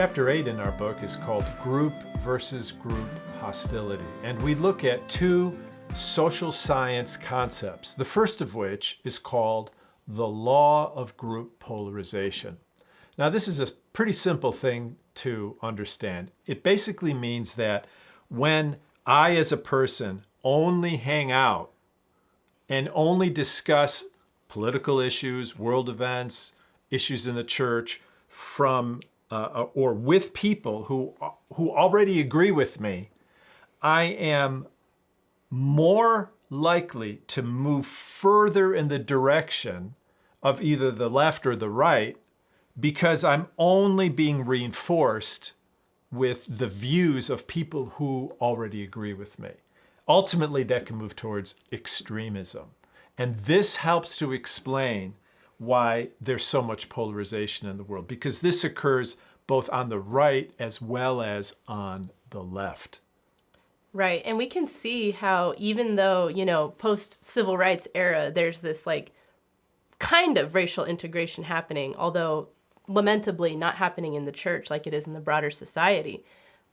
Chapter 8 in our book is called Group versus Group Hostility, and we look at two social science concepts, the first of which is called the Law of Group Polarization. Now, this is a pretty simple thing to understand. It basically means that when I, as a person, only hang out and only discuss political issues, world events, issues in the church from or with people who already agree with me, I am more likely to move further in the direction of either the left or the right because I'm only being reinforced with the views of people who already agree with me. Ultimately, that can move towards extremism. And this helps to explain why there's so much polarization in the world, because this occurs both on the right as well as on the left. Right. And we can see how even though, post-civil rights era, there's this kind of racial integration happening, although lamentably not happening in the church like it is in the broader society.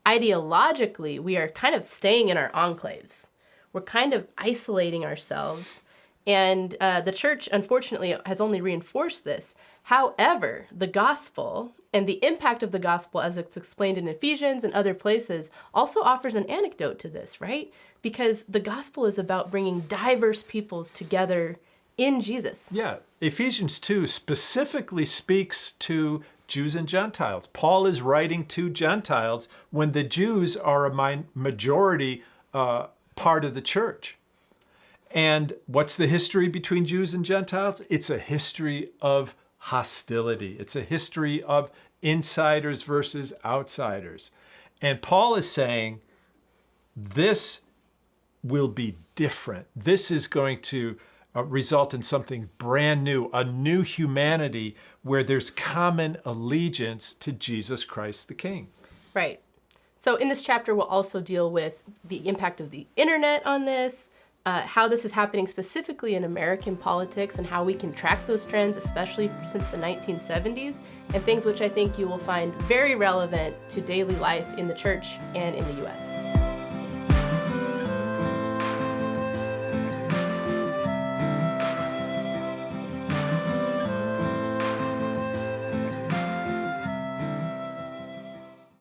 Ideologically, we are kind of staying in our enclaves. We're kind of isolating ourselves. And the church, unfortunately, has only reinforced this. However, the gospel and the impact of the gospel, as it's explained in Ephesians and other places, also offers an antidote to this, right? Because the gospel is about bringing diverse peoples together in Jesus. Yeah, Ephesians 2 specifically speaks to Jews and Gentiles. Paul is writing to Gentiles when the Jews are a majority part of the church. And what's the history between Jews and Gentiles? It's a history of hostility. It's a history of insiders versus outsiders. And Paul is saying this will be different. This is going to result in something brand new, a new humanity where there's common allegiance to Jesus Christ the King. Right. So in this chapter, we'll also deal with the impact of the internet on this, how this is happening specifically in American politics and how we can track those trends, especially since the 1970s, and things which I think you will find very relevant to daily life in the church and in the U.S.